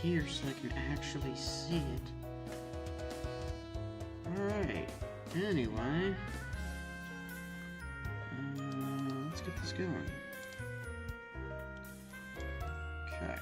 here so I can actually see it. Alright, anyway. Let's get this going. Okay.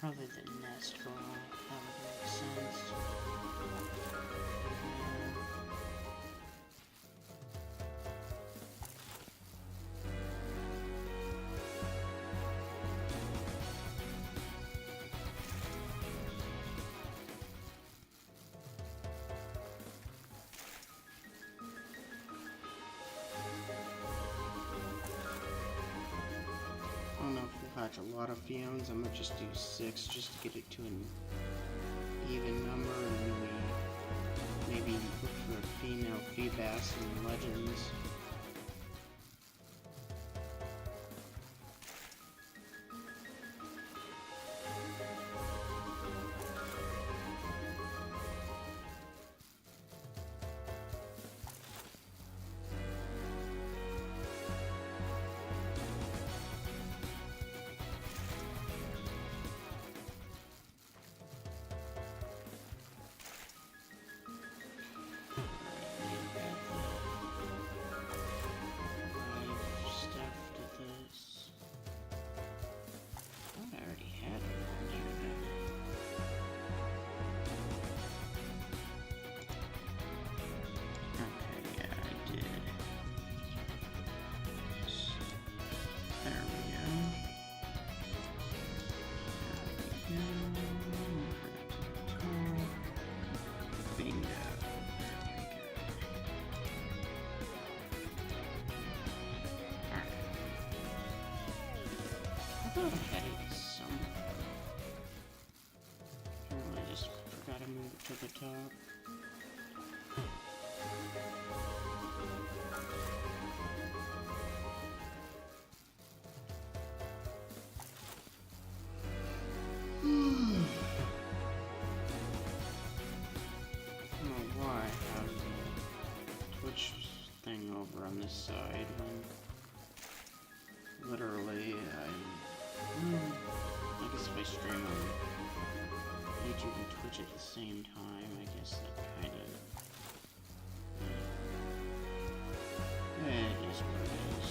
Probably the nest ball. That would make sense. I don't know if we'll hatch a lot of Phiones. I might just do 6 just to get it to an even number, and then we maybe look for a female Feebas in Legends. I thought I had it somewhere. Apparently I just forgot to move it to the top. I don't know why I have the Twitch thing over on this side when literally I guess if I stream on YouTube and Twitch at the same time, I guess that kind of it is what it is.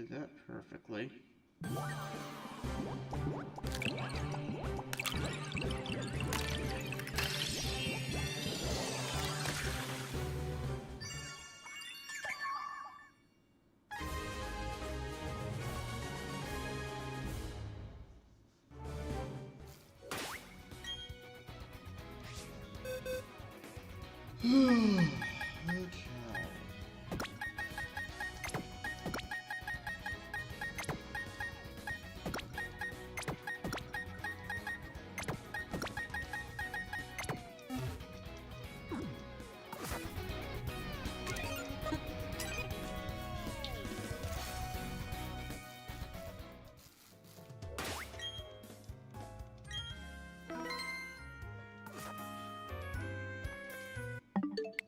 did that perfectly. Okay.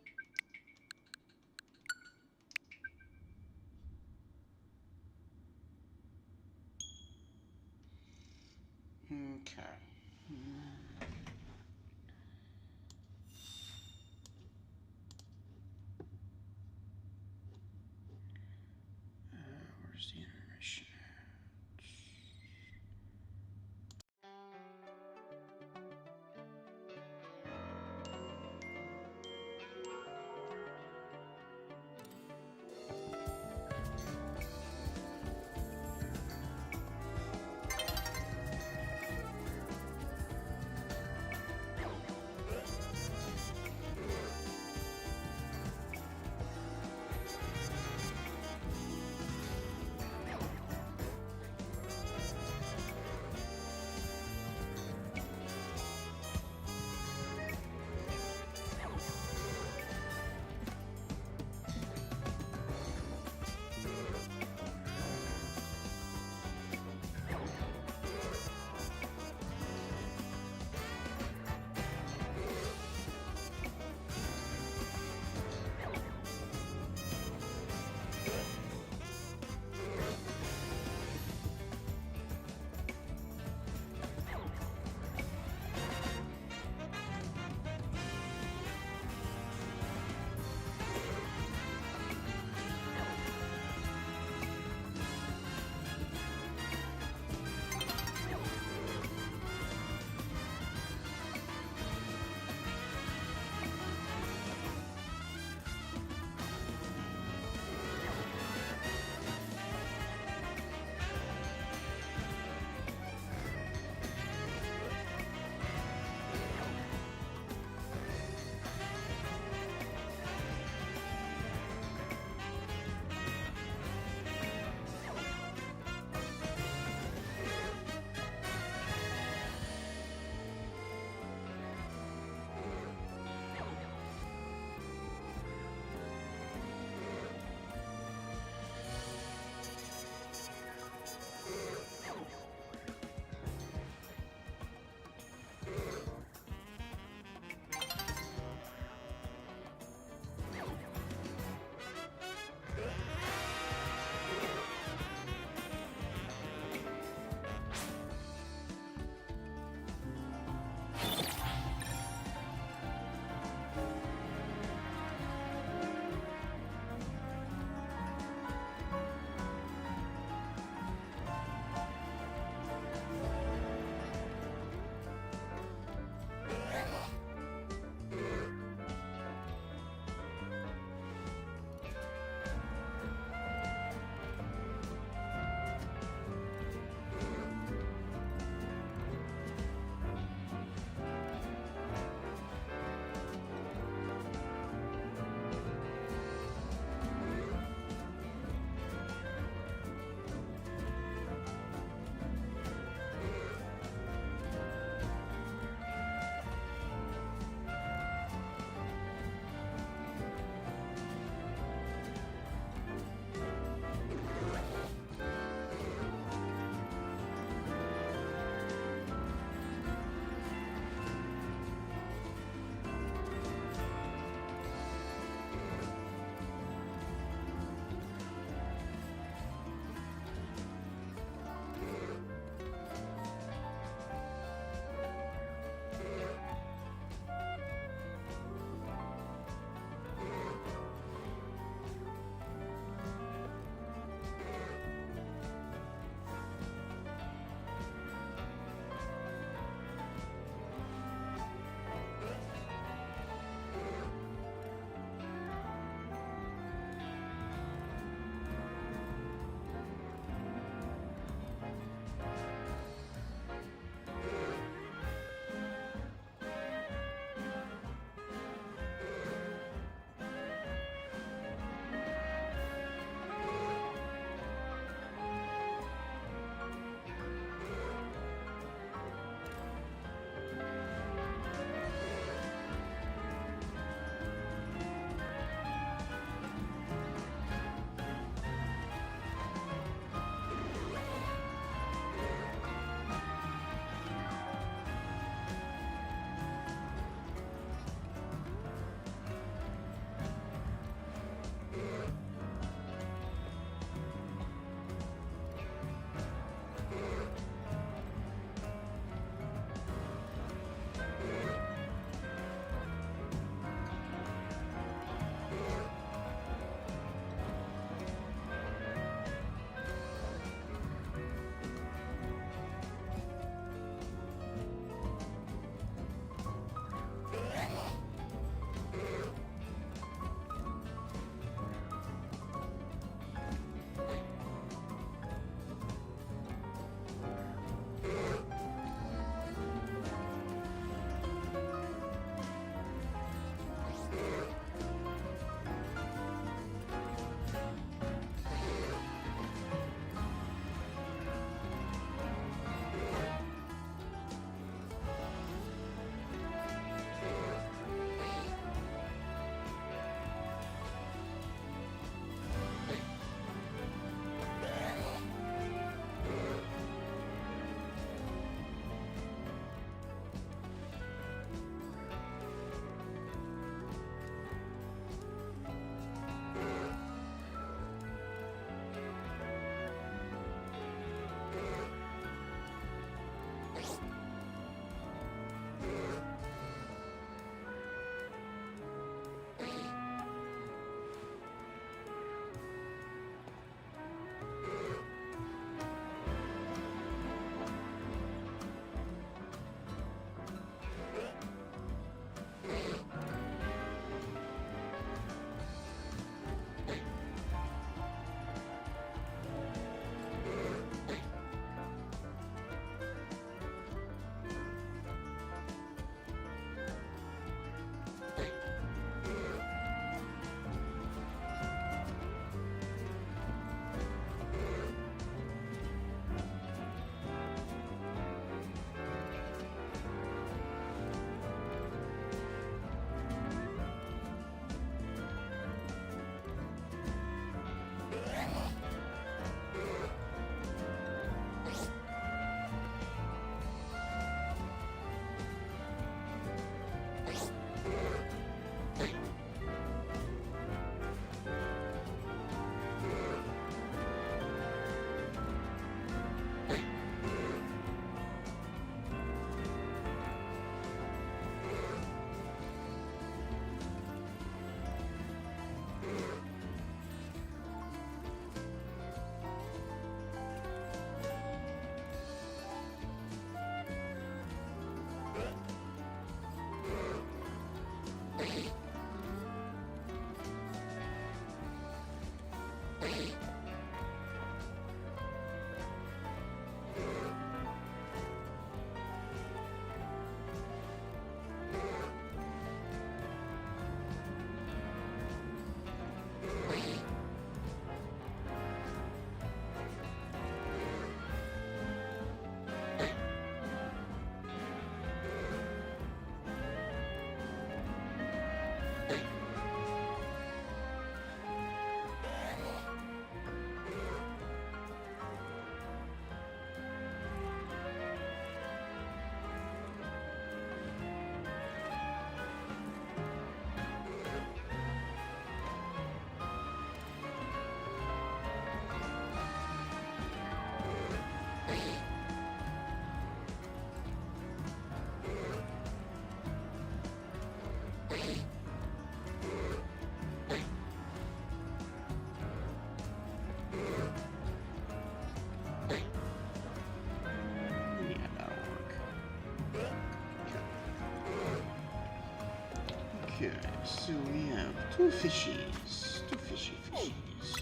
Okay, so we have two fishies. Two fishies.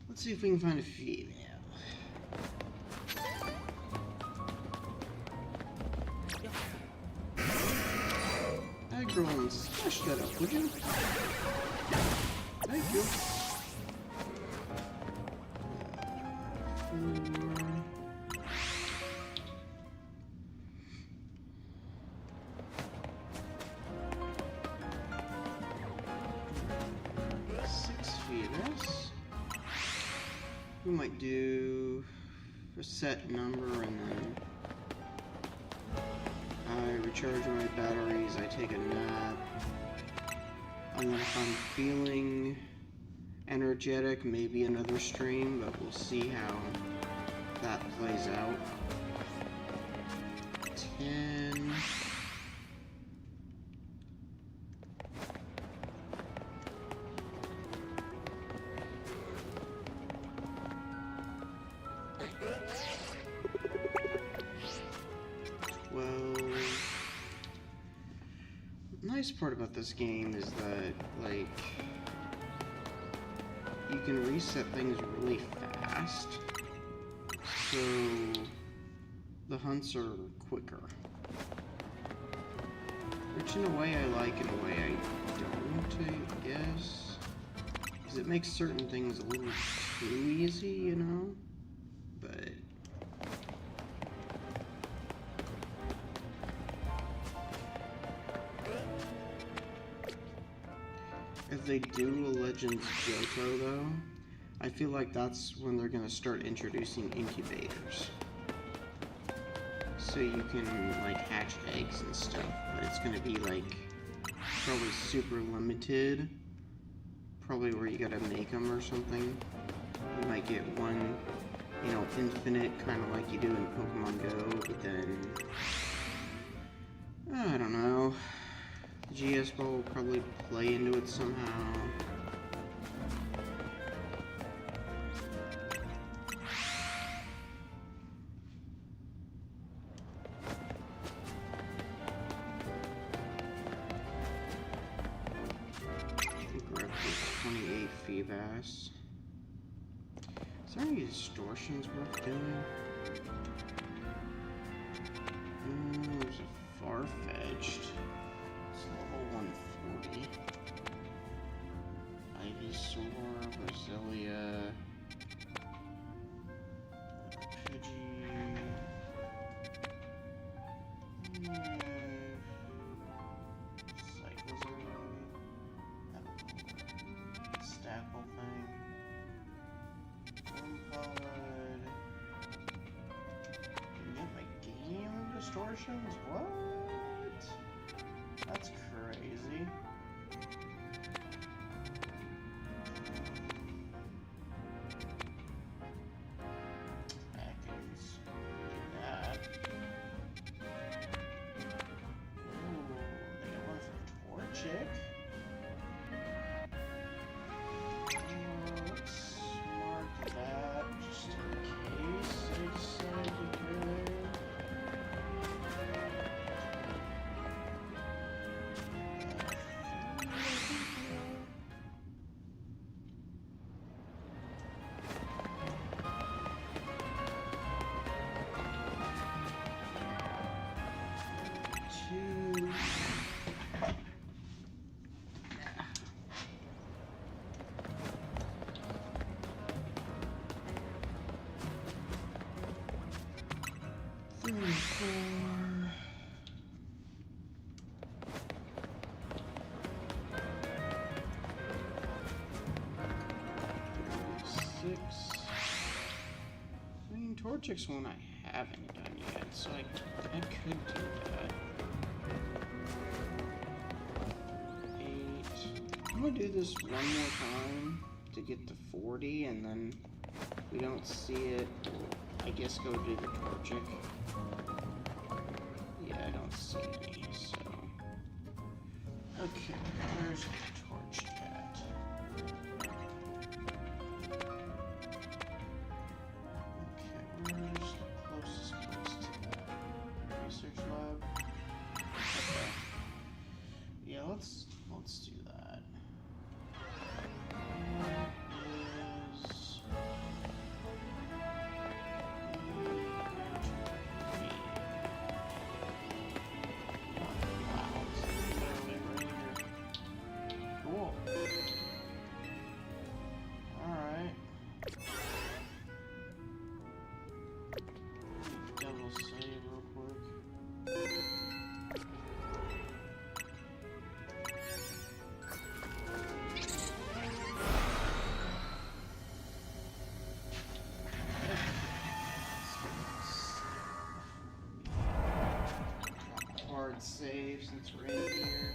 Let's see if we can find a female. Girl, and smash that up, would you? Thank you. 6 fetus. We might do a set number and then I recharge my batteries, I take a nap, and then if I'm feeling energetic, maybe another stream, but we'll see how that plays out. 10. The nice part about this game is that, like, you can reset things really fast, so the hunts are quicker. Which in a way I like, in a way I don't, I guess. Because it makes certain things a little too easy, you know? But if they do a Legends Johto, though, I feel like that's when they're gonna start introducing incubators. So you can, like, hatch eggs and stuff, but it's gonna be, like, probably super limited. Probably where you gotta make them or something. You might get one, you know, infinite, kind of like you do in Pokemon Go, but then I don't know. The GS Ball will probably play into it somehow. Grab the 28 Feebas. Is there any distortions worth doing? There's a Farfetch'd. It's level 140. Ivysaur, Brasilia, Pidgey. Cyclizar. Stackle thing. Umpod. Can get my game distortions? What? That's crazy. Atkins. Look at that. Ooh, they got one from Torchic. Let's mark that just in case I decide to play. I mean, Torchic's one I haven't done yet, so I could do that. 8. I'm gonna do this one more time to get to 40, and then if we don't see it, we'll, I guess, go do the Torchic. Yeah, I don't see any, so. Okay, where's the Torchic at? Okay, where's the closest place to that? Research lab? Okay. let's do that. Cool. Alright. Double save real quick. Hard save since we're in here.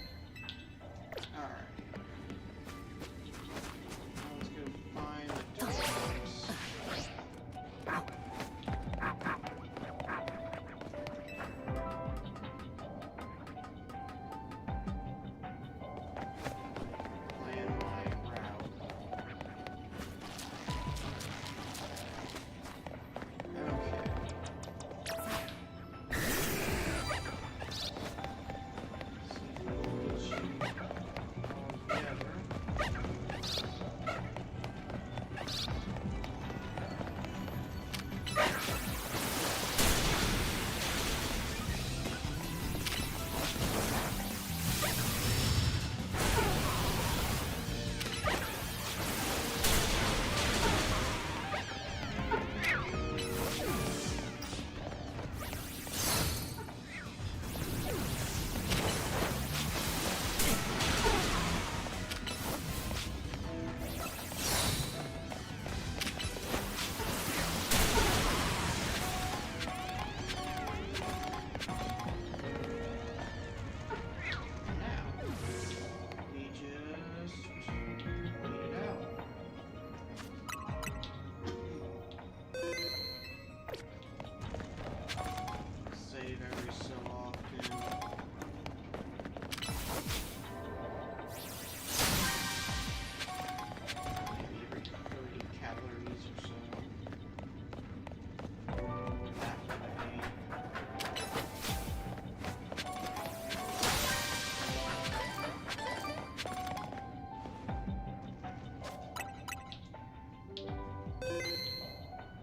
Alright. Let's go find the dogs. Plan my route. Okay.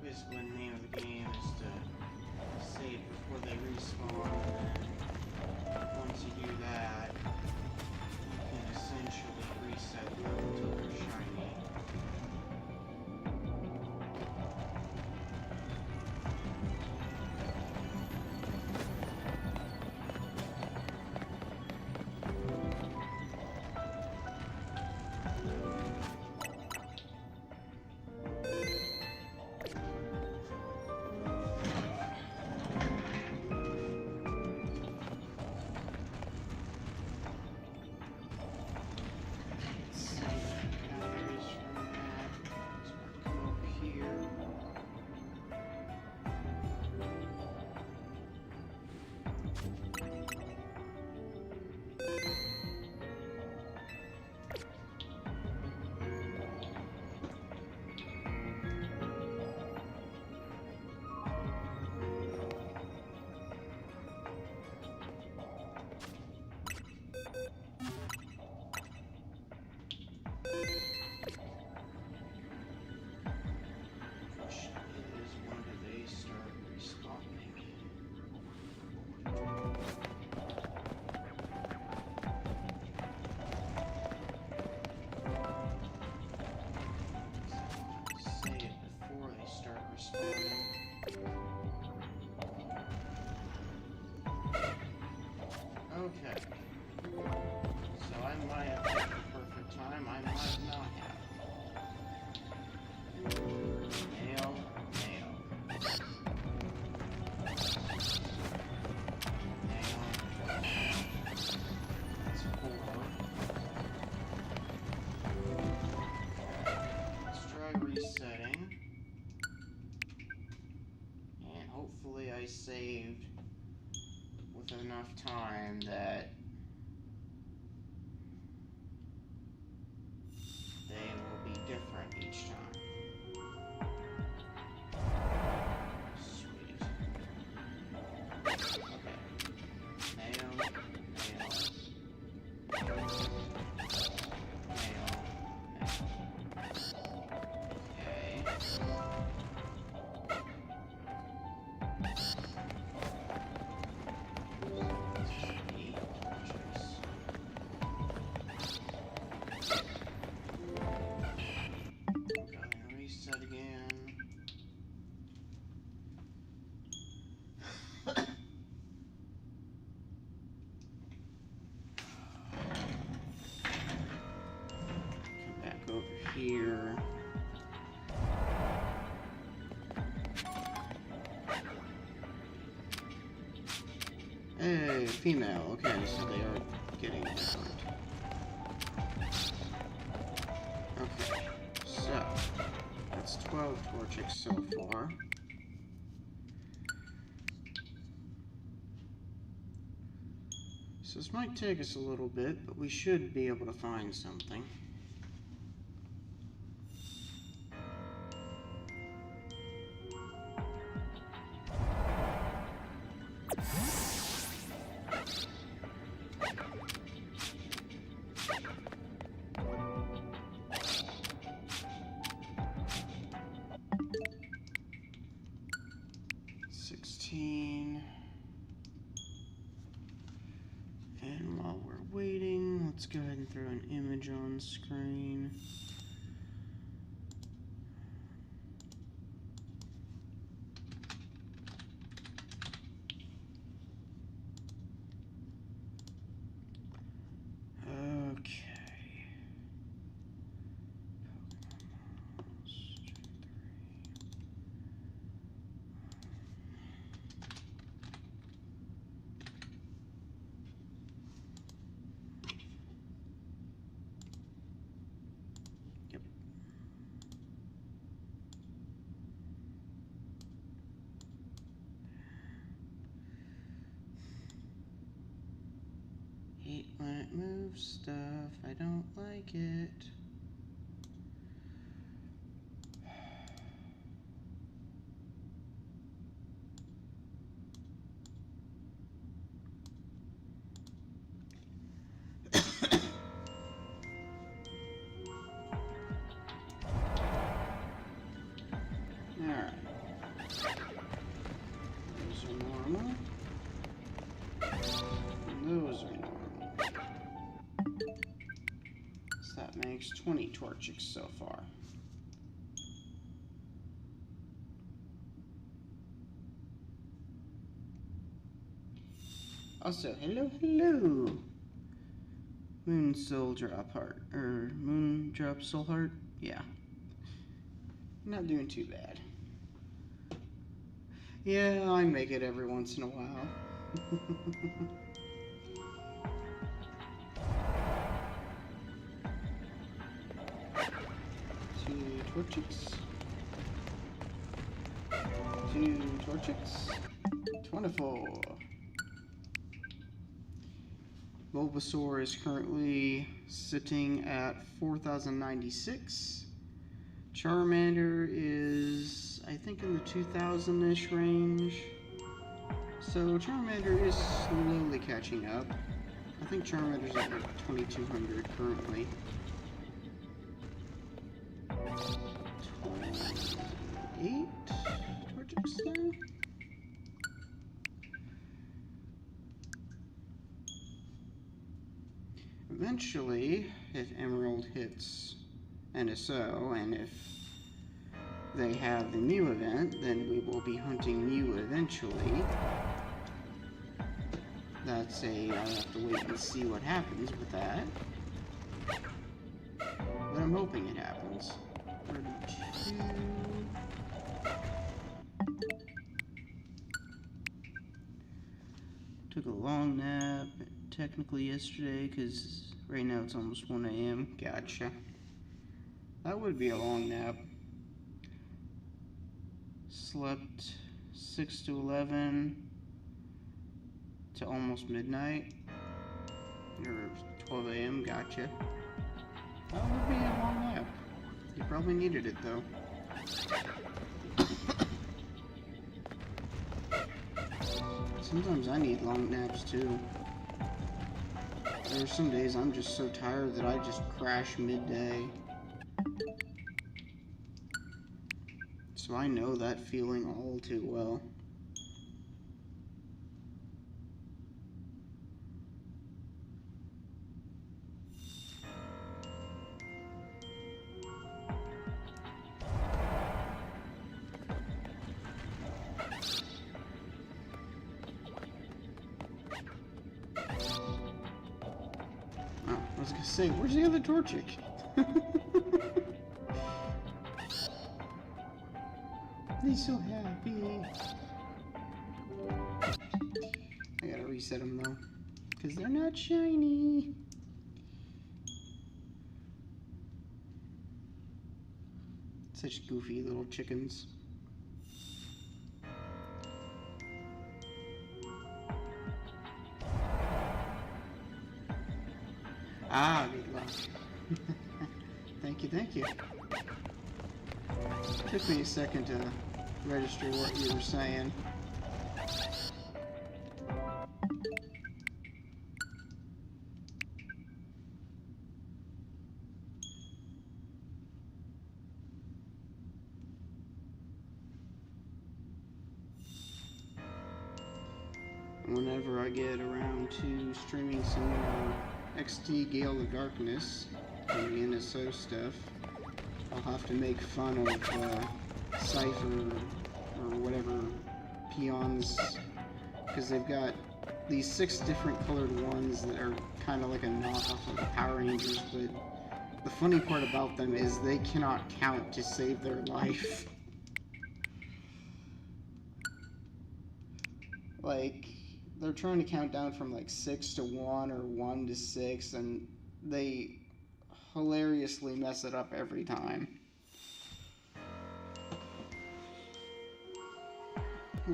Basically, the name of the game is to save before they respawn, and once you do that, you can essentially reset them until they're shiny. Okay. So I might have picked the perfect time, I might not have. Nail, nail. Nail. That's 4. Let's try resetting. And hopefully I saved with enough time that they will be different each time. Sweet. Okay. Nail, nail. here. Hey, female. Okay, so they are getting different. Okay, so that's 12 Torchics so far. So this might take us a little bit, but we should be able to find something. And while we're waiting, let's go ahead and throw an image on screen. Hate when it moves stuff, I don't like it. Alright. Those are normal. Those are normal. So that makes 20 Torchics so far. Also, hello, hello! Moon Soul Drop Heart. Or Moon Drop Soul Heart? Yeah. Not doing too bad. Yeah, I make it every once in a while. 2 Torchics. 2 Torchics. 24. Bulbasaur is currently sitting at 4,096. Charmander is, I think, in the 2,000-ish range. So Charmander is slowly catching up. I think Charmander's at like 2,200 currently. 28 Torchics now? Eventually, if Emerald hits NSO, and if they have the Mew event, then we will be hunting Mew eventually. That's I'll have to wait and see what happens with that. But I'm hoping it happens. 32. Took a long nap, technically yesterday, because right now it's almost 1 a.m. Gotcha. That would be a long nap. Slept 6 to 11 to almost midnight. Or 12 a.m. Gotcha. That would be a long nap. You probably needed it though. Sometimes I need long naps too. There are some days I'm just so tired that I just crash midday. So I know that feeling all too well. Oh, I was gonna say, where's the other Torchic? be so happy. I gotta reset them though, because they're not shiny. Such goofy little chickens. Ah, good luck. Thank you, thank you. Took me a second to register what you were saying. Whenever I get around to streaming some more XT Gale of Darkness and the NSO stuff, I'll have to make fun of Cypher or whatever peons, because they've got these 6 different colored ones that are kind of like a knockoff of the Power Rangers, but the funny part about them is they cannot count to save their life. Like, they're trying to count down from like 6 to 1 or 1 to 6, and they hilariously mess it up every time.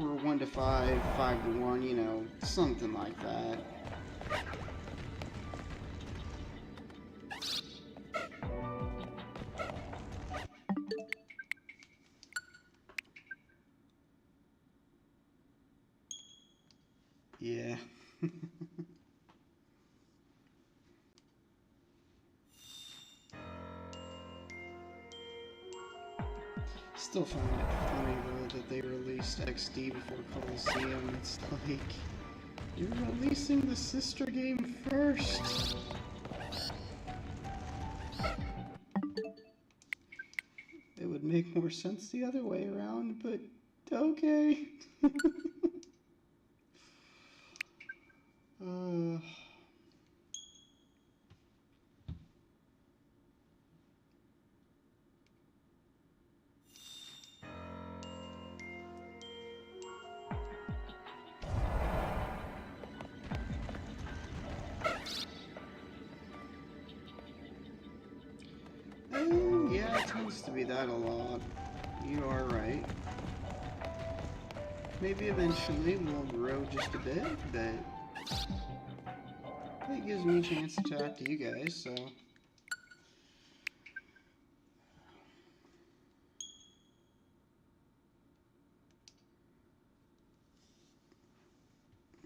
Or 1 to 5, 5 to 1, you know, something like that. Yeah. Still find it funny though that they released XD before Coliseum. It's like, you're releasing the sister game first. It would make more sense the other way around, but okay. Yeah, it tends to be that a lot. You are right. Maybe eventually we'll grow just a bit, but it gives me a chance to talk to you guys, so.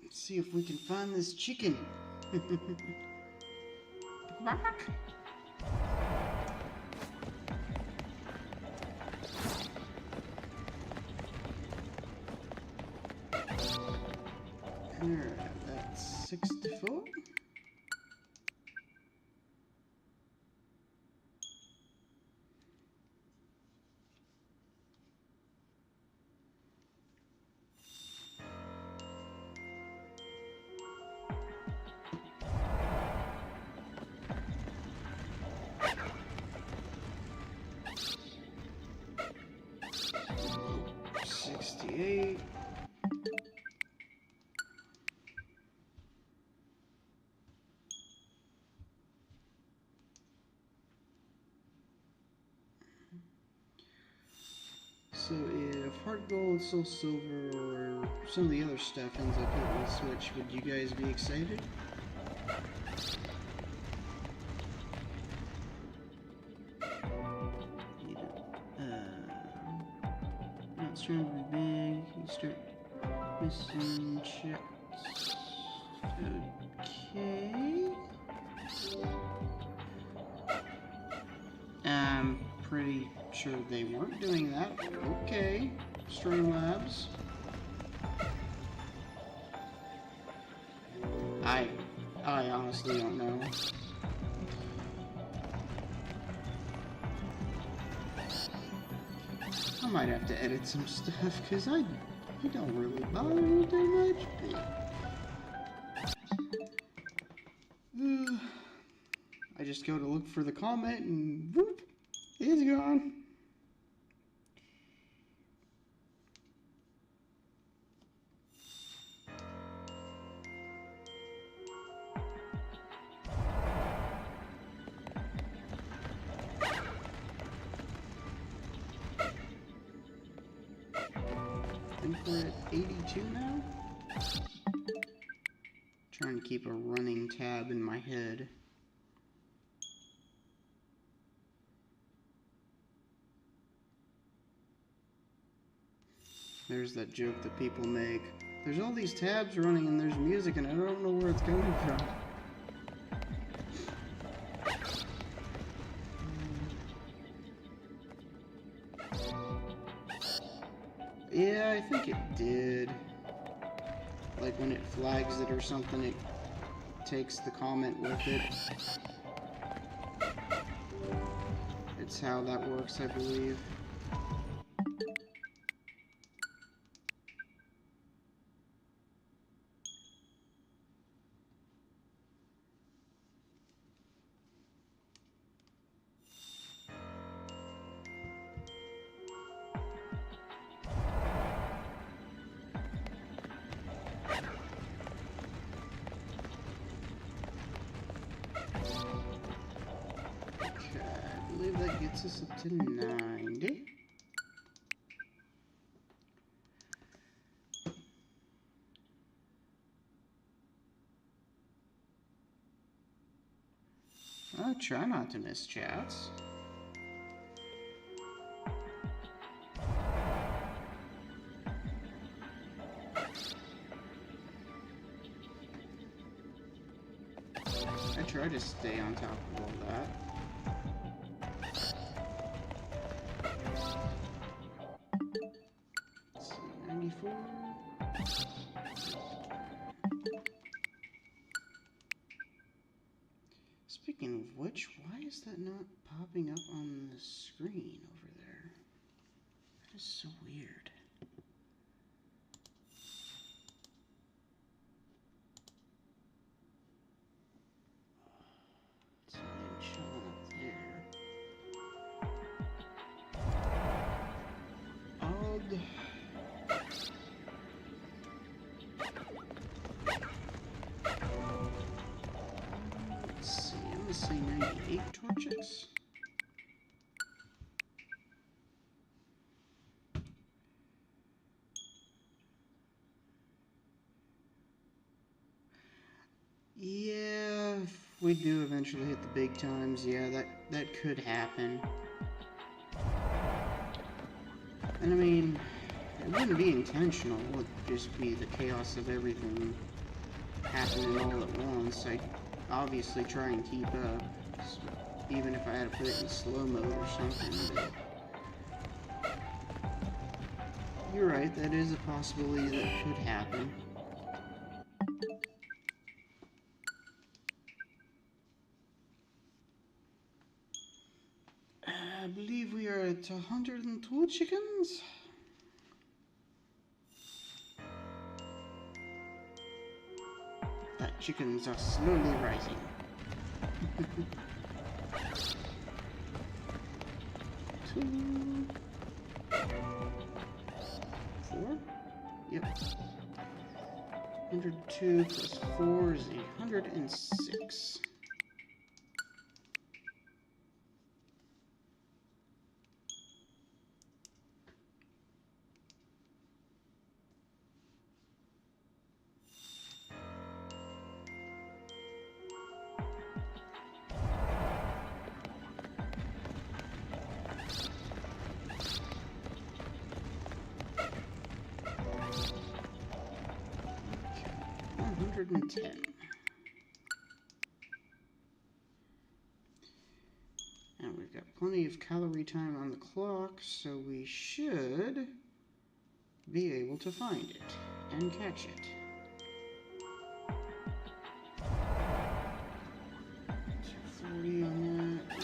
Let's see if we can find this chicken. Alright, that's 64. So if Heart Gold, Soul Silver, or some of the other stuff ends up hitting the Switch, would you guys be excited? Not strong to be big, you start missing checks. Okay. I'm pretty sure they weren't doing that. Okay, Streamlabs. I honestly don't know. I might have to edit some stuff because I don't really bother me too much. I just go to look for the comment and whoop, it's gone. think we're at 82 now. Trying to keep a running tab in my head. There's that joke that people make. There's all these tabs running and there's music and I don't know where it's coming from. Yeah, I think it did. Like when it flags it or something, it takes the comment with it. It's how that works, I believe. I believe that gets us up to 90. I'll try not to miss chats. I try to stay on top of all that. Let's see, 94. Speaking of which, why is that not popping up on the screen over there? That is so weird. It's not even showing up there. Odd. Let's see, I'm gonna say 98 torches. Yeah, if we do eventually hit the big times, yeah, that could happen. And I mean, it wouldn't be intentional, it would just be the chaos of everything happening all at once. I'd obviously try and keep up, even if I had to put it in slow mode or something, but you're right, that is a possibility that could happen. I believe we are at 102 chickens. That chickens are slowly rising. 2, 4? Yep. 102 plus 4 is 106. Okay, 110. And we've got plenty of calorie time on the clock, so we should be able to find it and catch it. 240 on that.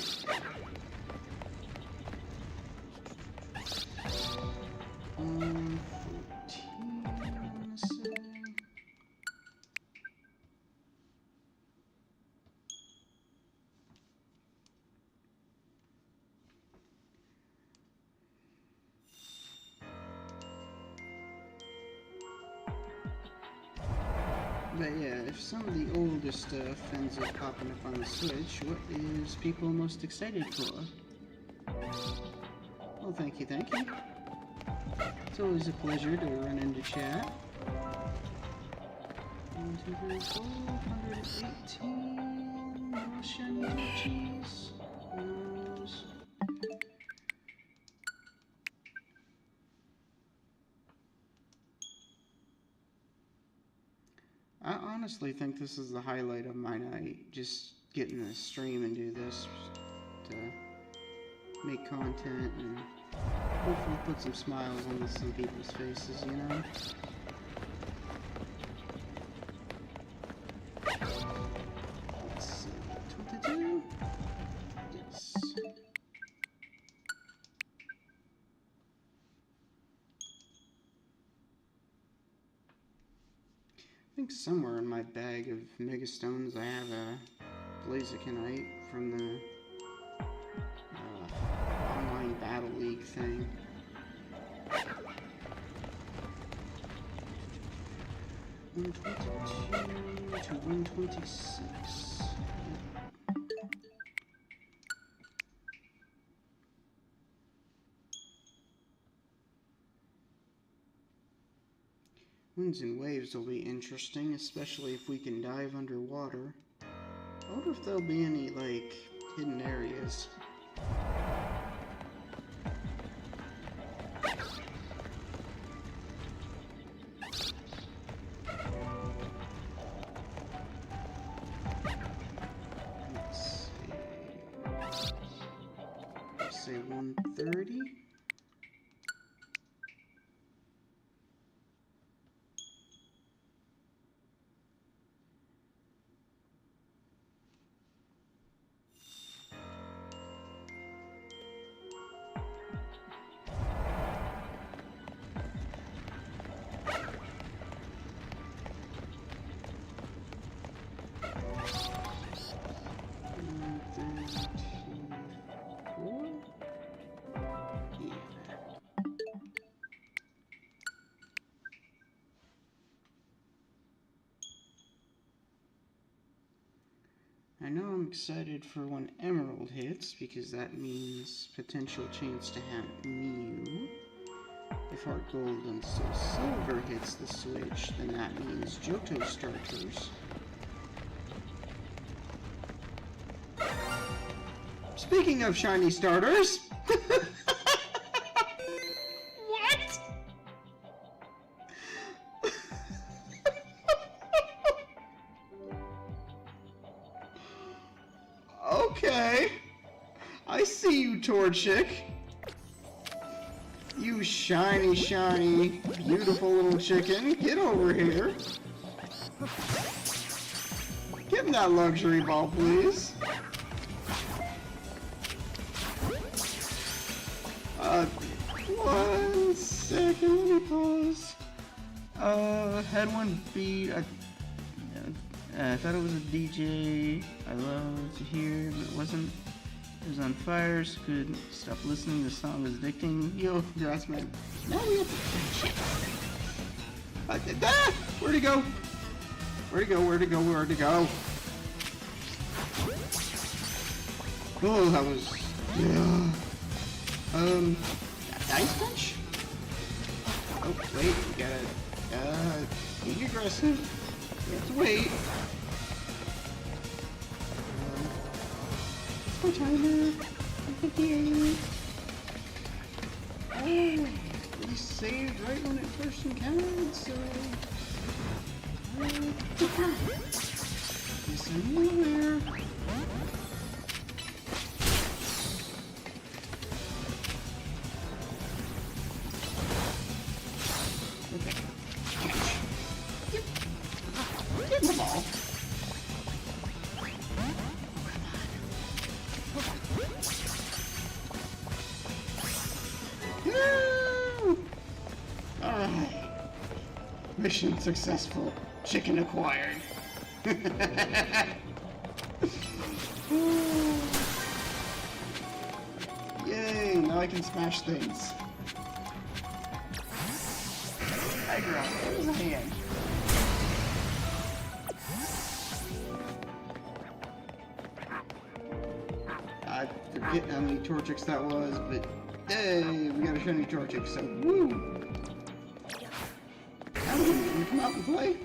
14, I want to say. But yeah, if some of the older stuff ends up popping up on the Switch, what is people most excited for? Well, thank you, thank you. It's always a pleasure to run into chat. 1, 2, 3, 4, 118. No shiny cheese. Nose. I honestly think this is the highlight of my night. Just getting to stream and do this to make content and hopefully put some smiles on some people's faces, you know? Let's see, 22? Yes. I think somewhere in my bag of megastones I have a Blazikenite from the online battle league thing. 122 to 126. Winds and waves will be interesting, especially if we can dive underwater. I wonder if there'll be any, like, hidden areas. Let's see. Let's say 130. I know I'm excited for when Emerald hits, because that means potential chance to have Mew. If Heart Gold and Soul Silver hits the Switch, then that means Johto starters. Speaking of shiny starters... What? Okay. I see you, Torchic. You shiny, shiny, beautiful little chicken. Get over here. Give him that luxury ball, please. One second, let me pause. Had one beat. I thought it was a DJ I love to hear, but it wasn't. It was on fire, so couldn't stop listening. The song was addicting. Yo, Grassman. Now we have to... Where'd he go? Where'd he go? Where'd he go? Where'd he go? Oh, that was... Yeah. Ice Punch? Oh, wait, we gotta... be aggressive. We have to wait. My timer. 58. Oh, we saved right when it first encountered, so... Yes, I'm aware. Okay. Get the ball. Alright. Mission successful. Chicken acquired. Yay, now I can smash things. Aggro, there's a hand. I forget how many Torchics that was, but Hey, we got a shiny Torchic, so woo! Alan, can you come out and play?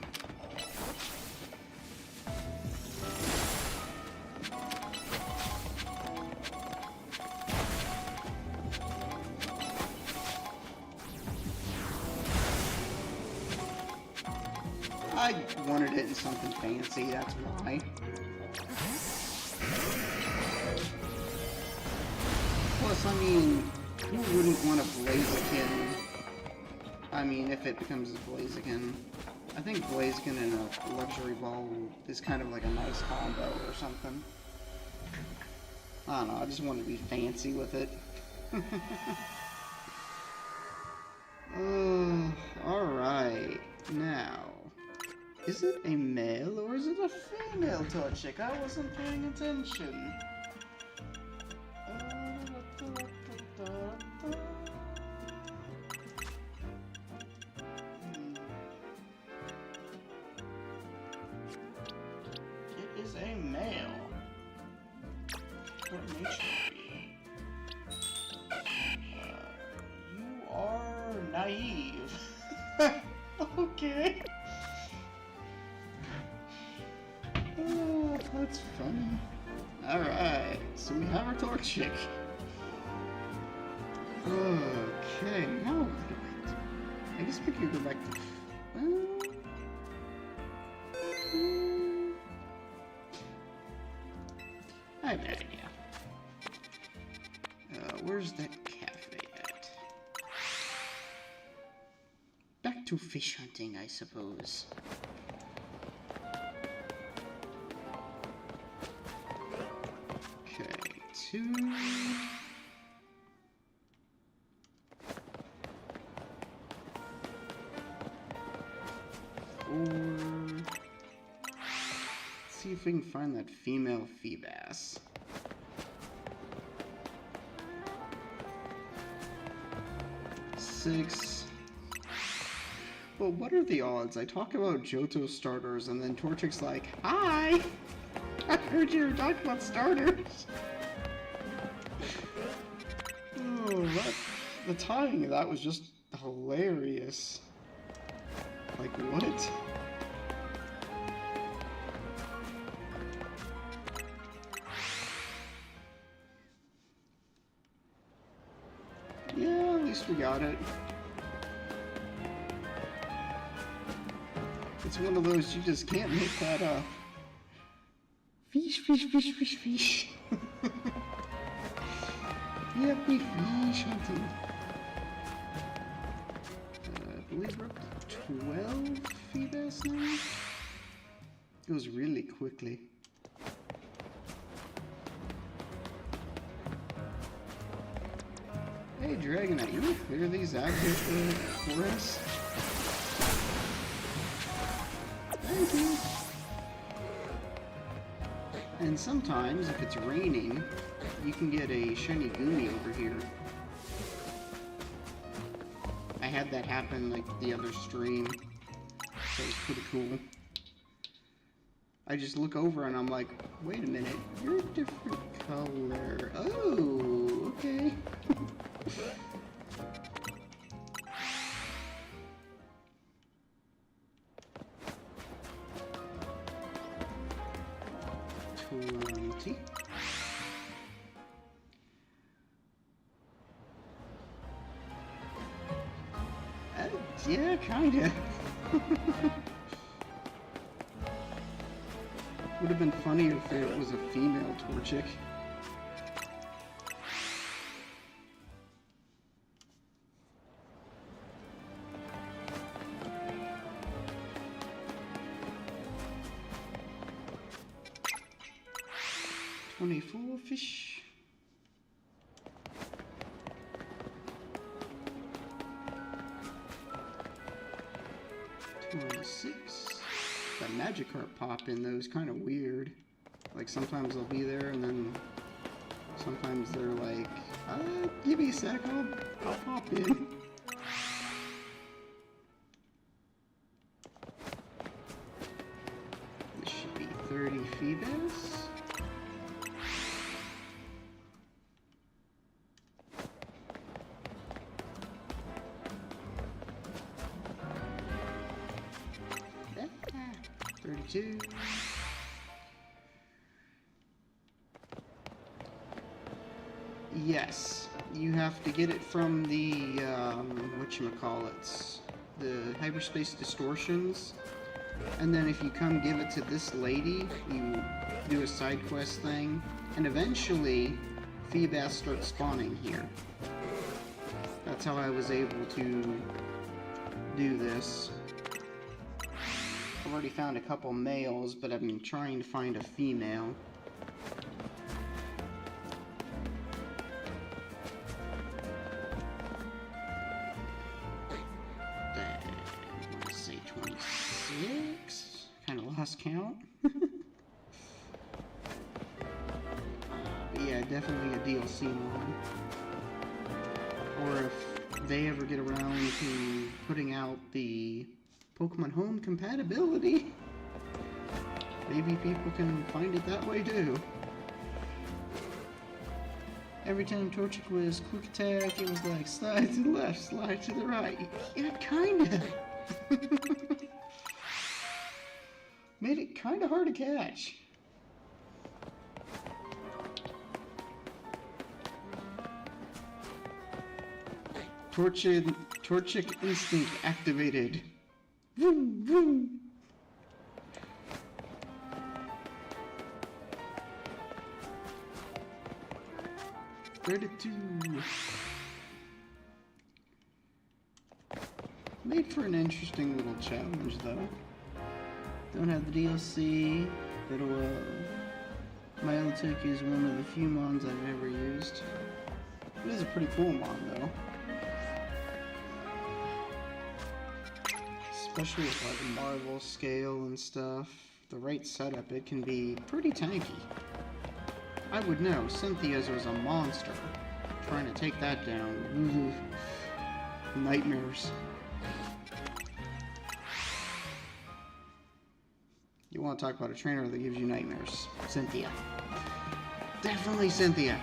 I wanted it in something fancy, that's why. Plus, I mean, who wouldn't want a Blaziken? I mean, if it becomes a Blaziken. I think Blaziken and a Luxury Ball is kind of like a nice combo or something. I don't know, I just want to be fancy with it. Alright, now... Is it a male or is it a female Torchic? I wasn't paying attention. It is a male. What nature are you? You are naive. Okay. Oh, that's funny. Alright, so we have our Torchic. Okay, now I guess we could go back to... I have no idea. Where's that cafe at? Back to fish hunting, I suppose. Okay, 2... 4... Let's see if we can find that female Feebas. 6... Well, what are the odds? I talk about Johto starters and then Torchic's like, hi! I heard you were talking about starters! Oh, the timing of that was just hilarious. Like, what? Yeah, at least we got it. It's one of those you just can't make that up. Fish, fish, fish, fish, fish. Yeah, we fish hunting. I believe we're up to 12 Feebas now. It goes really quickly. Hey, Dragonite, you want to clear these active for us? Thank you. And sometimes, if it's raining, you can get a shiny Goomy over here. I had that happen like the other stream. So it's pretty cool. I just look over and I'm like, wait a minute, you're a different color. Oh, okay. Yeah, kinda. Would have been funnier if it was a female Torchic. $24 fish. 26. That Magikarp pop in though is kind of weird. Like sometimes they'll be there and then sometimes they're like, give me a sec, I'll pop in. This should be 30 Feebas. 52. Yes, you have to get it from the, whatchamacallits, the hyperspace distortions, and then if you come give it to this lady, you do a side quest thing, and eventually, Phoebas starts spawning here. That's how I was able to do this. I've already found a couple males, but I've been trying to find a female. I want to say 26? Kind of lost count. But yeah, definitely a DLC mod. Or if they ever get around to putting out the Pokemon Home compatibility, maybe people can find it that way too. Every time Torchic was quick attack, it was like slide to the left, slide to the right. Yeah, kinda. Made it kinda hard to catch. Torchic instinct activated. Vroom, vroom. Made for an interesting little challenge, though. Don't have the DLC, but Milotic is one of the few mons I've never used. It is a pretty cool mon, though. Especially with like Marvel scale and stuff. The right setup, it can be pretty tanky. I would know, Cynthia's was a monster. Trying to take that down. Nightmares. You want to talk about a trainer that gives you nightmares. Cynthia. Definitely Cynthia.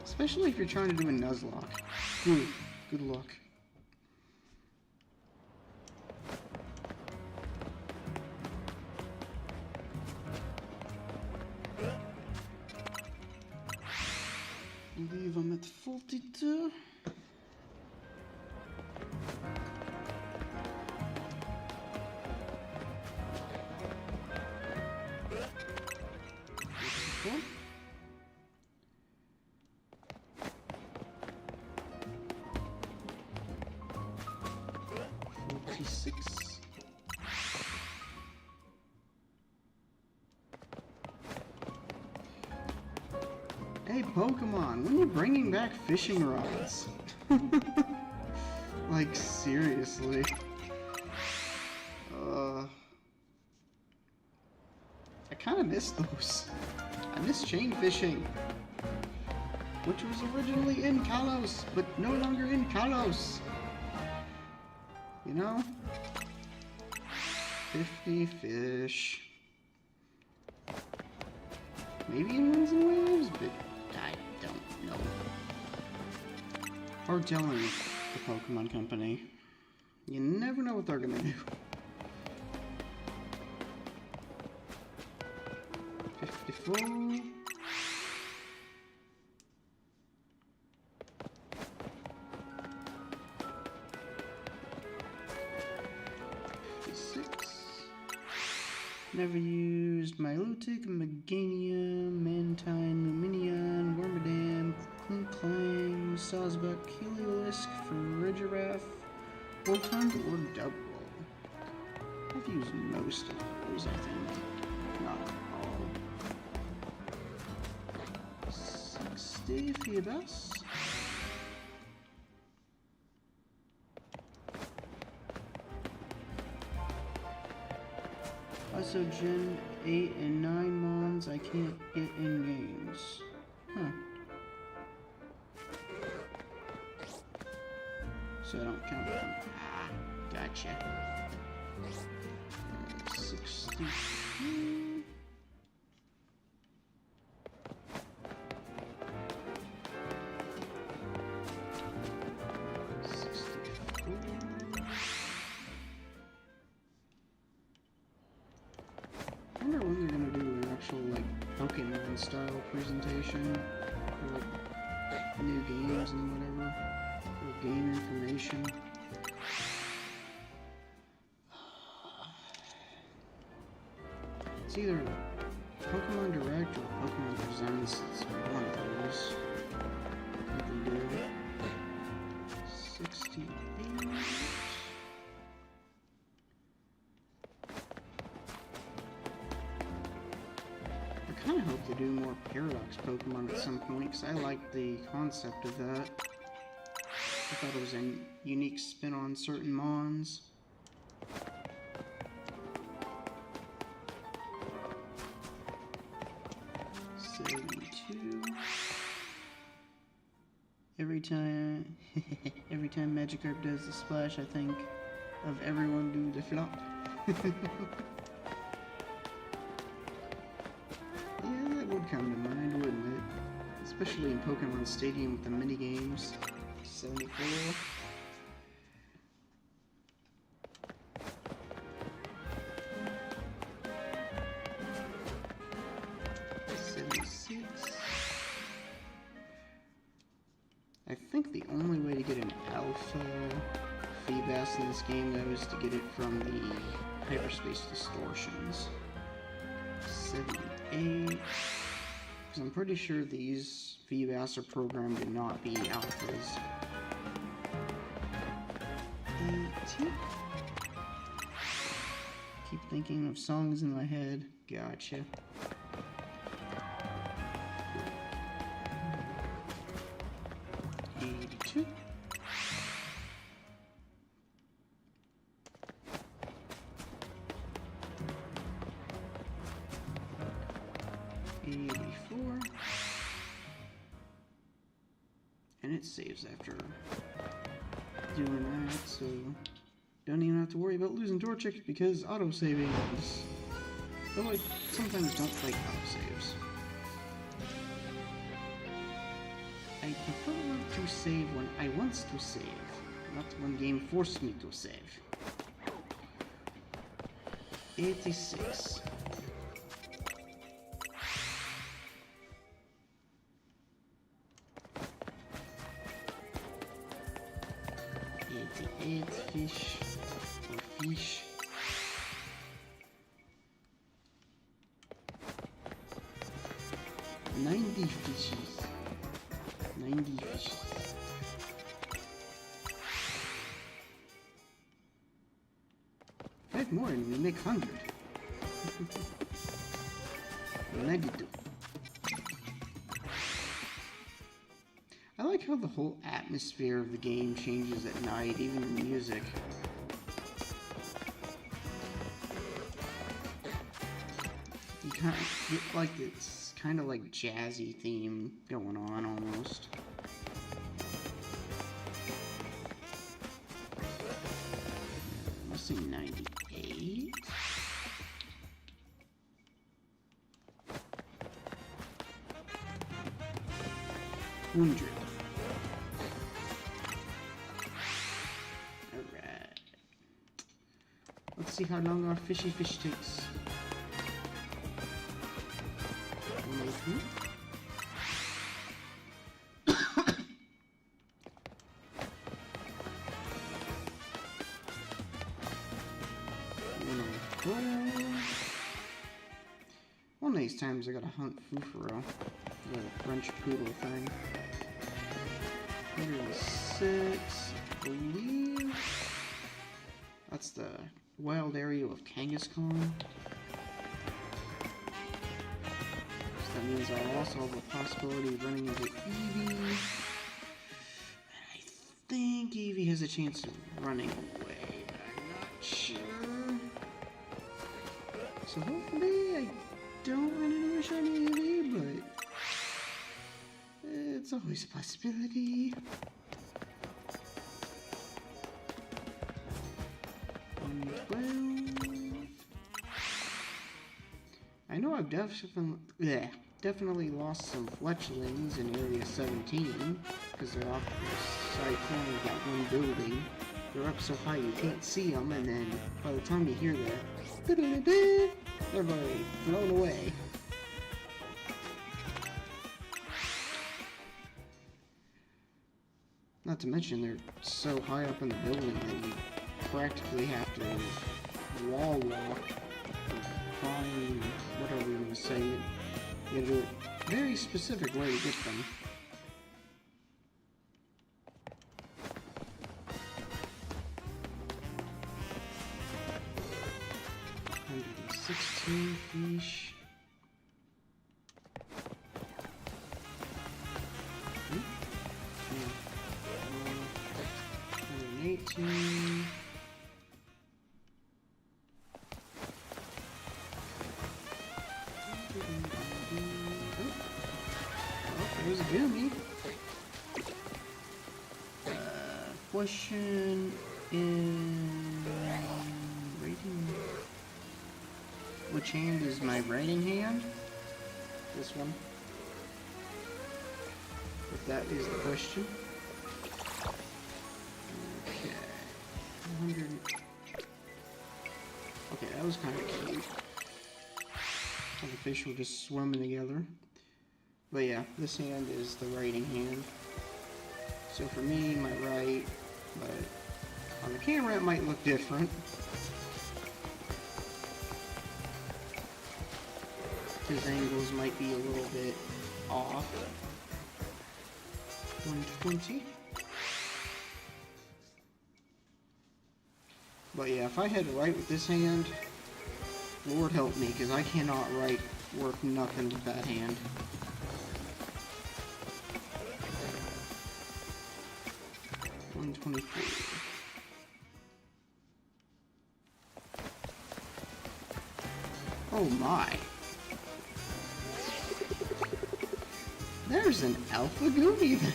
Especially if you're trying to do a Nuzlocke. Good luck. I believe I'm at 42. Hey Pokemon, when are you bringing back fishing rods? Like, seriously. I kinda miss those. I miss chain fishing. Which was originally in Kalos, but no longer in Kalos. You know? 50 fish. Maybe in Winds and Waves, but I don't know. Hard telling the Pokemon Company. You never know what they're gonna do. 54. Never used Milotic, Meganium, Mantine, Luminion, Wormadam, Klinklang, Sawsbuck, Heliolisk, Farigiraf, Voltund, or Double. I've used most of those, I think. Not all. 60 Phoebus. Also, Gen 8 and 9 mons I can't get in games. Huh. So I don't count them. Ah, gotcha. 62. 64. wonder when they're gonna do an actual, like, Pokemon-style presentation for, like, new games and whatever, or game information. It's either Pokemon Direct or Pokemon Presents. It's one of those. I think they do. 68. I kind of hope they do more Paradox Pokemon at some point, because I like the concept of that. I thought it was a unique spin on certain Mons. Every time Magikarp does the splash, I think of everyone do the flop. Yeah, that would come to mind, wouldn't it? Especially in Pokemon Stadium with the minigames. 74. I think the only way to get an alpha Feebas in this game, though, is to get it from the hyperspace distortions. 78. Because I'm pretty sure these Feebas are programmed to not be alphas. 80. Keep thinking of songs in my head. Gotcha. 82. 84. And it saves after doing that, so don't even have to worry about losing Torchic because auto-saving is... Though I sometimes don't like auto-saves. I prefer to save when I want to save, not when game forced me to save. 86. 88 fish, or fish. 90 fishes. 90 fishes. 5 more and we make 100. 92. I like how the whole atmosphere of the game changes at night, even the music. You kind of get like this kind of like jazzy theme going on almost. Let's see, 98. 100. Alright. Let's see how long our fishy fish takes. 102. 112. One of these times I gotta hunt Fufuro, the French poodle thing. 106, I believe. That's the wild area of Kangaskhan. So that means I'll also have a possibility of running into Eevee. And I think Eevee has a chance of running away, but I'm not sure. So hopefully I don't run into a shiny Eevee, but it's always a possibility. 112. I know I've definitely lost some fletchlings in Area 17, because they're off the side corner of that one building. They're up so high you can't see them, and then by the time you hear that, Everybody thrown away. Not to mention they're so high up in the building that you practically have to wall walk or climb, whatever you want to say. You gotta do it a very specific way to get them. Fish. 118. Oh, there's a Goomy. Question in rating. Which hand is my writing hand? This one. If that is the question. Okay. 100. Okay, that was kind of cute. All the fish were just swimming together. But yeah, this hand is the writing hand. So for me, my right, but on the camera it might look different. His angles might be a little bit off. 120. But yeah, if I had to write with this hand, Lord help me, because I cannot write worth nothing with that hand. Oh my. There's an alpha Goomy there.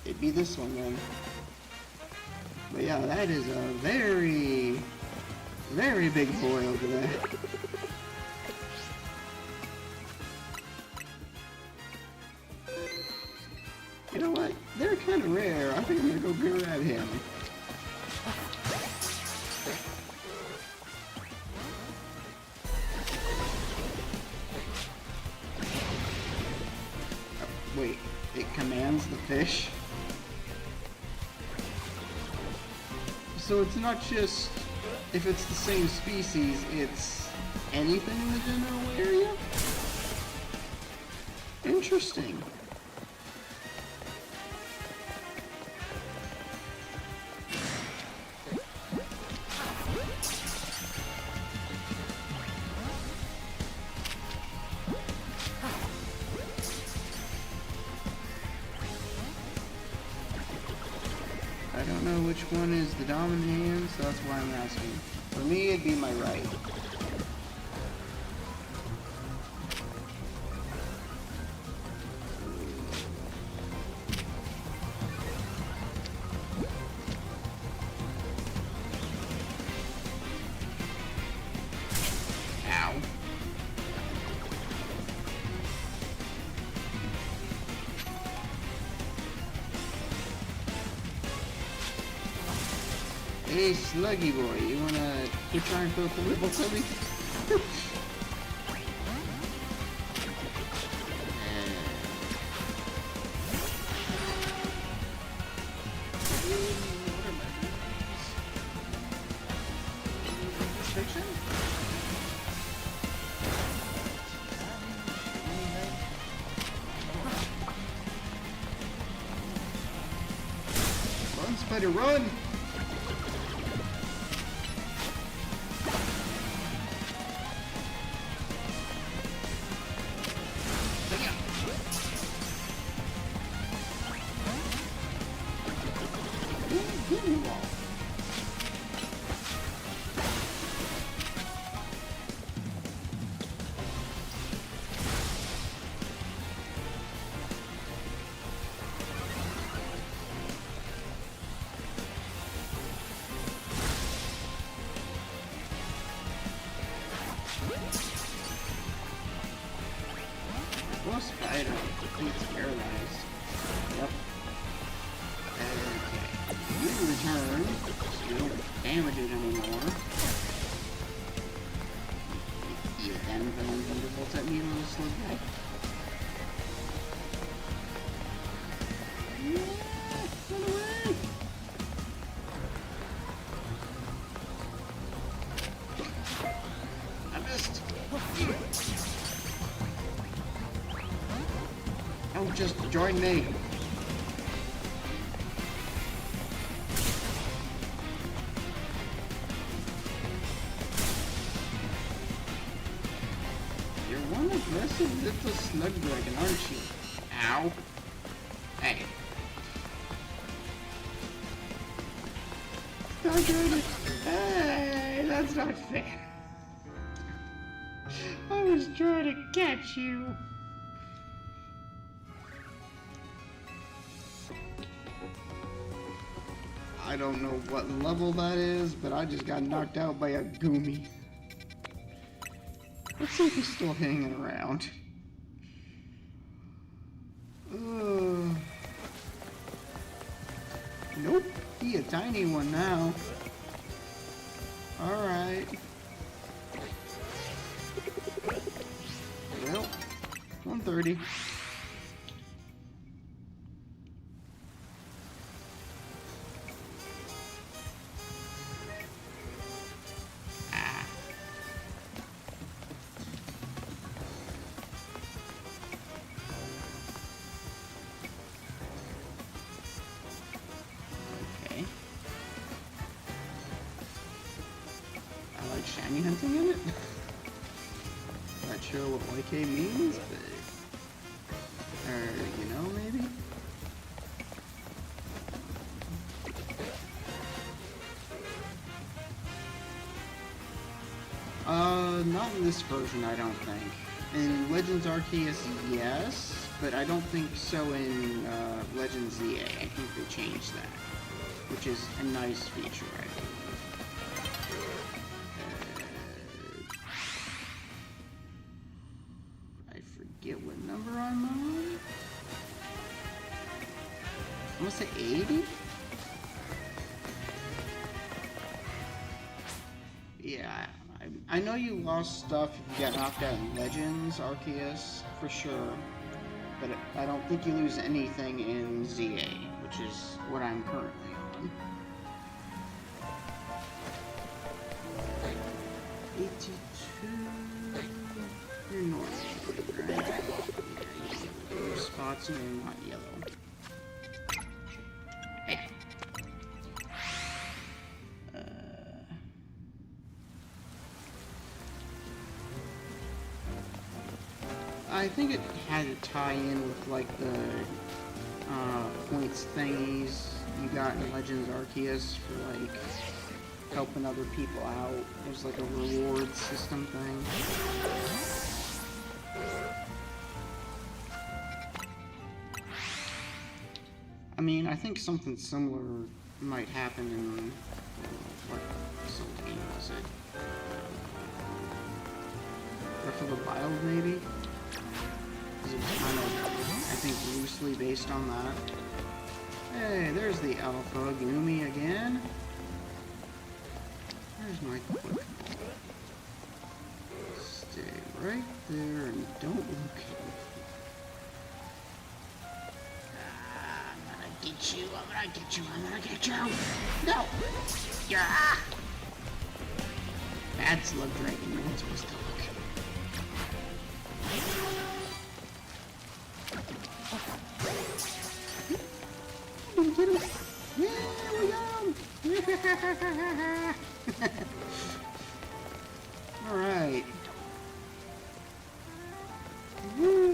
It'd be this one then. But yeah, that is a very, very big boy over there. You know what? They're kind of rare. I think I'm gonna go grab him. Wait, it commands the fish? So it's not just if it's the same species, it's anything in the general area? Interesting. I don't know which one is the dominant hand, so that's why I'm asking. For me, it'd be my right. Ow. Hey, Sluggy boy, you wanna try and throw the little Cubby? Run, spider, run! Well, spider. He's paralyzed. Yep. Okay. You turn, so you don't damage it anymore. You then thunderbolts at me and it'll slip back. Run away! I missed! Oh, just join me! You're one aggressive little slug dragon, aren't you? Ow. Hey. Stop doing it! Hey, that's not fair. I was trying to catch you. I don't know what level that is, but I just got knocked out by a Goomy. Let's see if he's still hanging around. Nope, he a tiny one now. Alright. Well, 130. Shiny hunting in it? Not sure what YK means, but... Or, you know, maybe? Not in this version, I don't think. In Legends Arceus, yes, but I don't think so in Legends ZA. I think they changed that, which is a nice feature, I believe. Get what number I'm on? I'm gonna say 80? Yeah, I know you lost stuff if you got knocked out in Legends Arceus, for sure. But I don't think you lose anything in ZA, which is what I'm currently on. 82... You're normal, right? Yeah, your spots and you're not yellow. Hey. I think it had to tie in with like the points thingies you got in Legends Arceus for like helping other people out. There's like a reward system thing. I mean, I think something similar might happen in, what game was it? Breath of the Wild, maybe? Because it was kind of, I think, loosely based on that. Hey, there's the Alpha Goomy again. Where's my quick ball? Stay right there and don't look at me. Get you, I'm gonna get you, I'm gonna get you! No! Yeah! Bad slug dragon, you're not supposed to look. Did we get him? Yeah, we got him! Alright. Woo!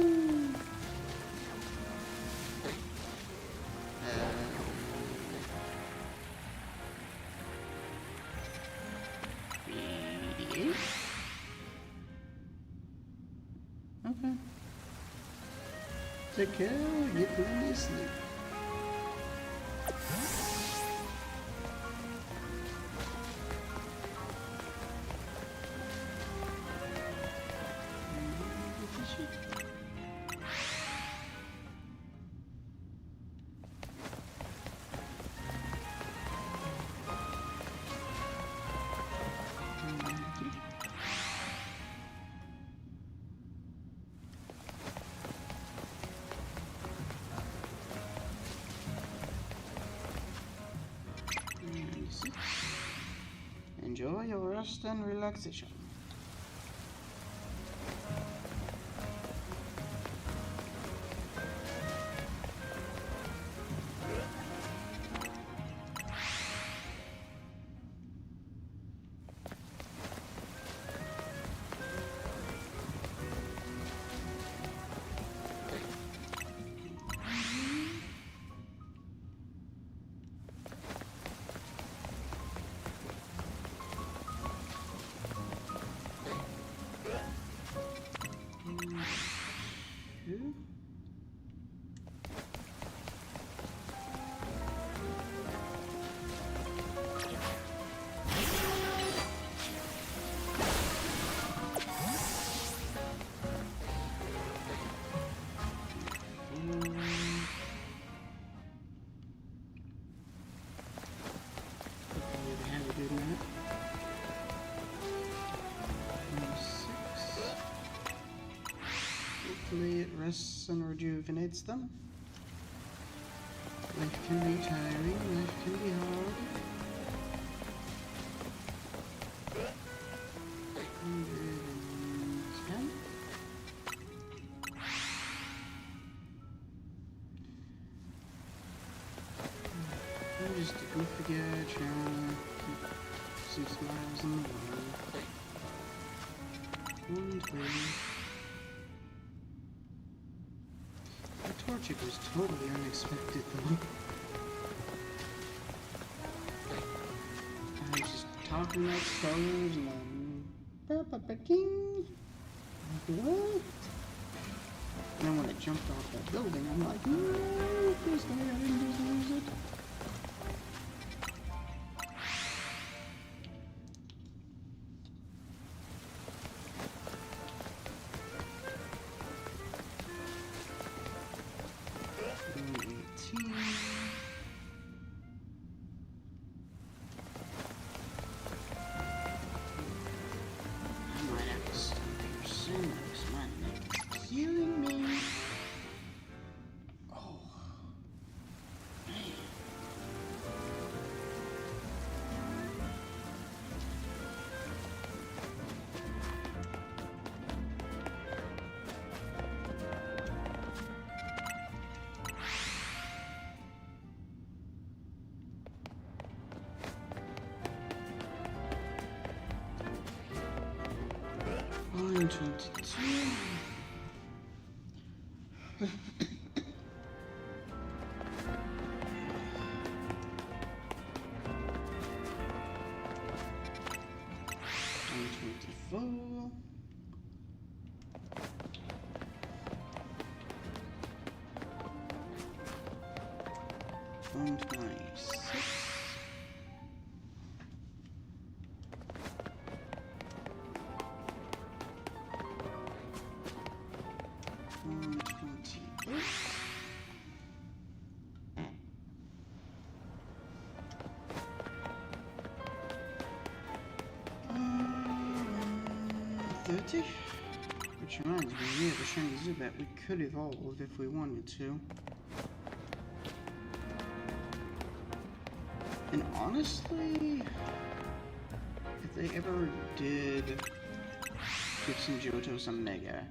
Okay. Take care, get plenty of sleep. enjoy your rest and relaxation. Hopefully it rests and rejuvenates them. Life can be tiring, life can be hard. 110. I'm just a goofy guy trying to keep some smiles in the world. 120. The torture was totally unexpected though. I was just talking about stars and then what? And then when it jumped off that building, I'm like, no, please don't, I didn't just lose it. Killing me. Oh, man. 122. $124. 126. 128. 30. Which reminds me, we have a shiny Zubat we could evolve if we wanted to. And honestly, if they ever did give some Johtos a Mega,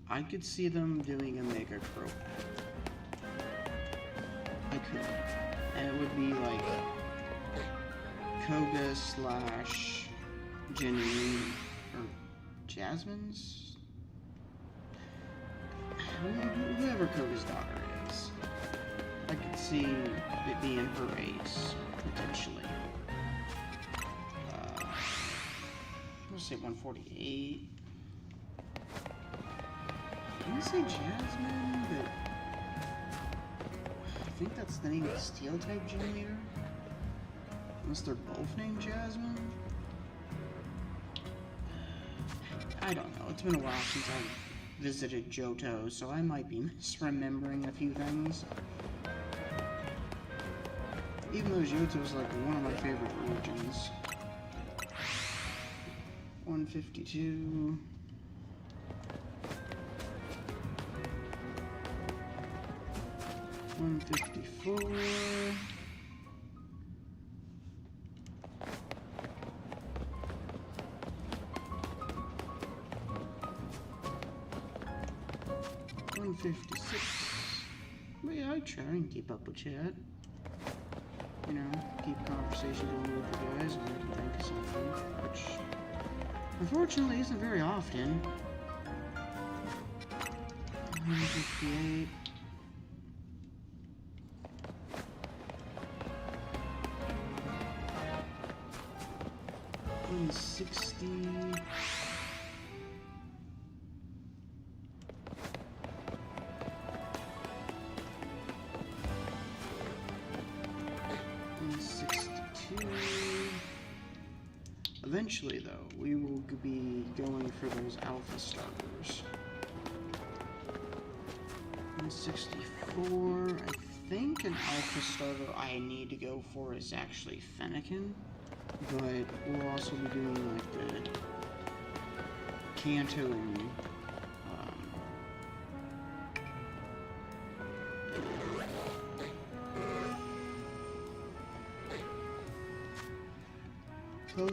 I could see them doing a Mega Crobat. I could. And it would be like Koga slash Janine or Jasmine's? Whoever Koga's daughter is. I could see it being her race, potentially. I'll say 148. I'm gonna say Jasmine, but I think that's the name of the Steel type gym leader. Unless they're both named Jasmine. I don't know. It's been a while since I've visited Johto, so I might be misremembering a few things. Even though Johto's like one of my favorite regions. 152. 154. 156. But yeah, I try and keep up with chat. You know, keep conversation going with you guys when I can think of something, which unfortunately isn't very often. 158. 160. 162. Eventually, though, we will be going for those alpha starters. 164. I think an alpha starter I need to go for is actually Fennekin, but we'll also be doing like the Kanto and the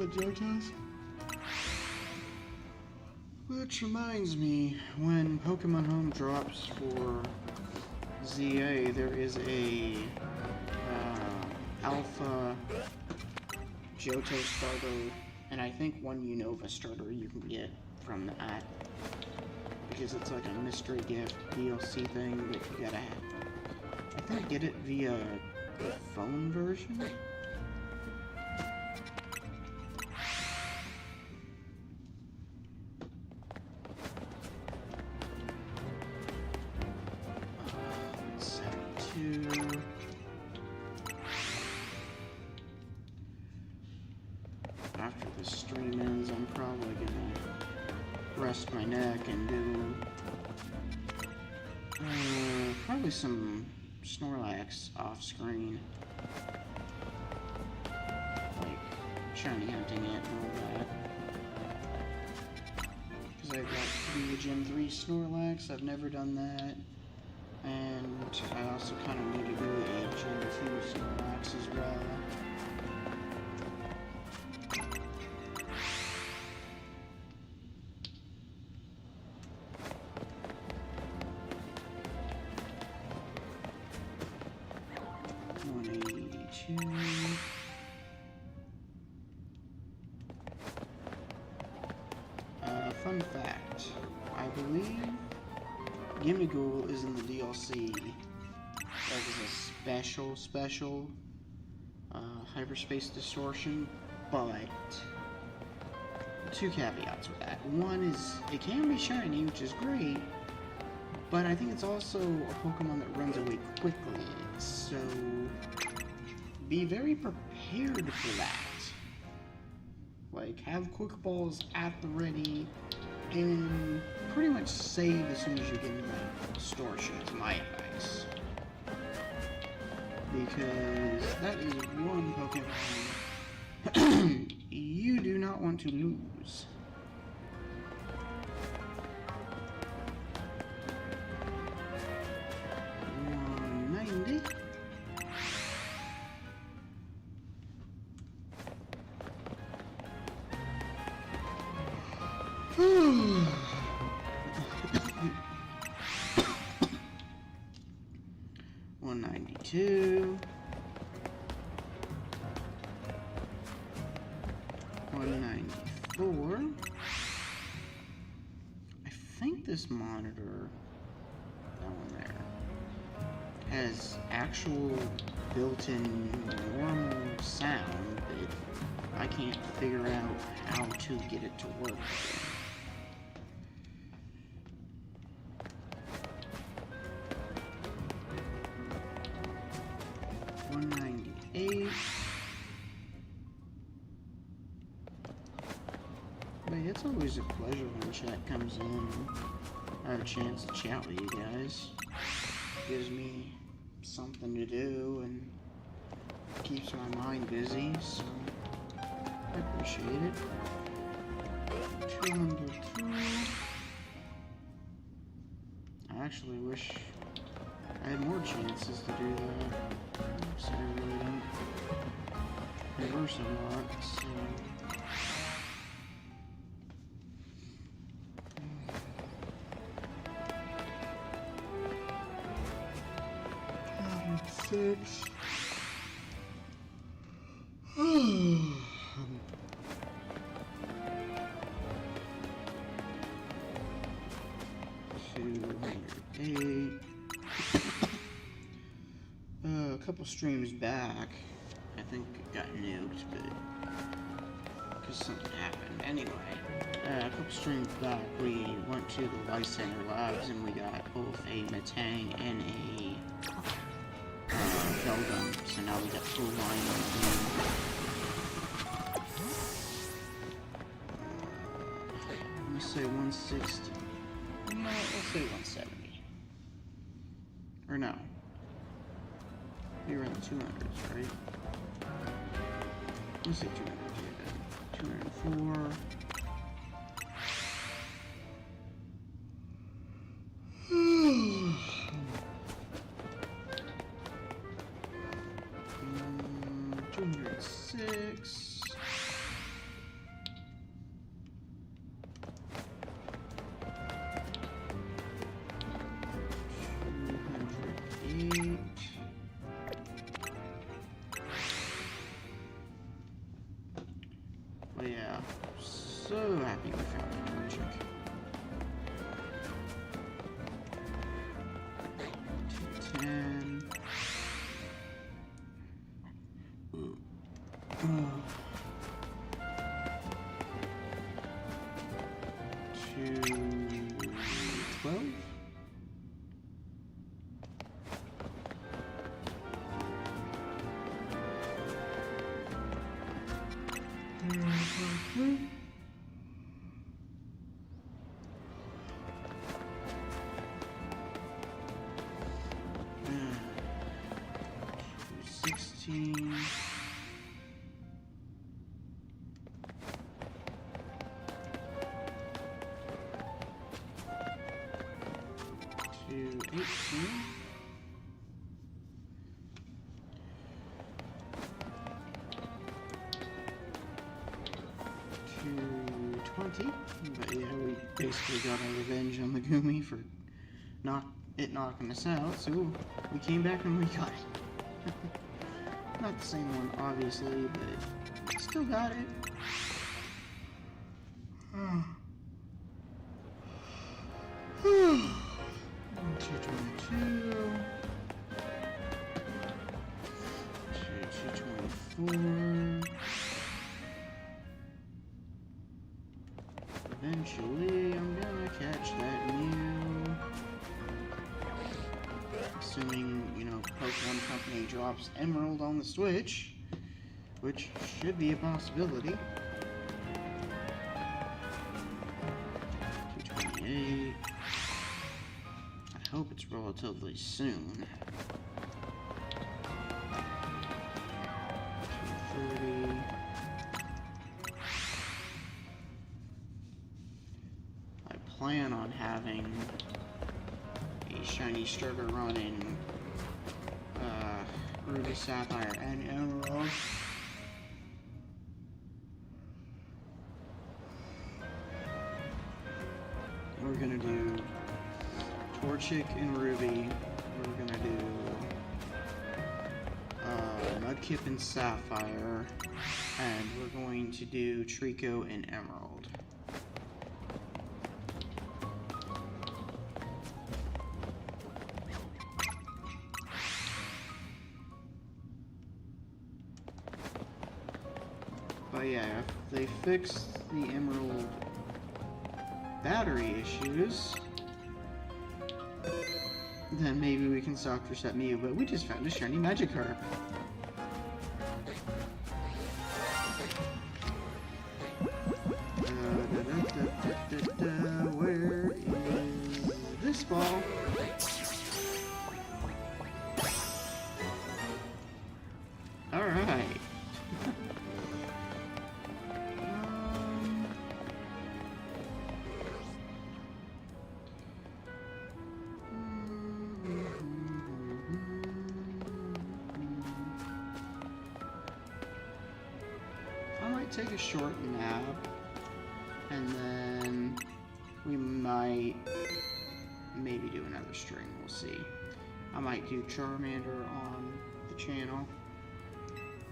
Johtos. Which reminds me, when Pokemon Home drops for ZA, there is a Alpha Johto starter, and I think one Unova starter you can get from that, because it's like a mystery gift DLC thing that you gotta have. I think get it via the phone version. After the stream ends, I'm probably gonna rest my neck and do probably some Snorlax off screen, like shiny hunting it and all that. Because I've got to do a Gen 3 Snorlax, I've never done that. And I also kind of need to do a Gen 2 Snorlax as well. Fun fact, I believe Gimmigool is in the DLC. That is a special hyperspace distortion, but two caveats with that. One is it can be shiny, which is great, but I think it's also a Pokemon that runs away quickly, so be very prepared for that. Like, have quick balls at the ready, and pretty much save as soon as you get into that distortion, is my advice. Because that is one Pokemon you do not want to lose. $192. 194. I think this monitor, that one there, has actual built-in normal sound that I can't figure out how to get it to work. 198. But it's always a pleasure when chat comes in and I have a chance to chat with you guys. It gives me something to do and keeps my mind busy, so I appreciate it. 203. I actually wish I had more chances to do that. So I really don't converse a lot, so. 6. A couple streams back, I think it got nuked, but because something happened. Anyway, a couple streams back, we went to the Life Center Labs and we got both a Matang and a Veldum. So now we got full line on the I'm gonna say 160. No, let's say 170. Or no. You're around 200s, right? Let's say 200 then. 204. Hmm, 206. 208. But yeah, so happy we found an allergic. 210. Oh. 212. 216. 218. 220. But yeah, we basically got our revenge on the Gumi for knocking us out, so we came back and we got it. Not the same one, obviously, but still got it. 222. 224. Eventually, I'm gonna catch that new. Assuming, you know, Pokemon Company drops Emerald on the Switch, which should be a possibility. 228. I hope it's relatively soon. 230. I plan on having a shiny starter run in Ruby, Sapphire, and Emerald. We're gonna do Torchic in Ruby. We're gonna do Mudkip in Sapphire, and we're going to do Trico in Emerald. But yeah, if they fix the Emerald battery issues, then maybe we can stock reset Mew, but we just found a shiny Magikarp. Where is this ball? Alright. Take a short nap, and then we might maybe do another string, we'll see. I might do Charmander on the channel.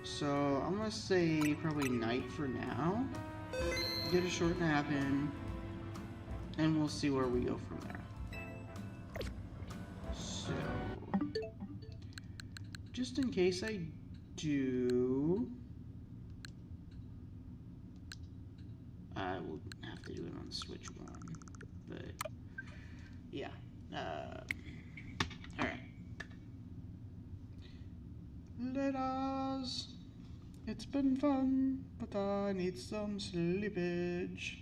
So I'm gonna say probably night for now. Get a short nap in, and we'll see where we go from there. So, just in case I do, I will have to do it on the Switch 1, but yeah. Alright. Laters. It's been fun, but I need some sleepage.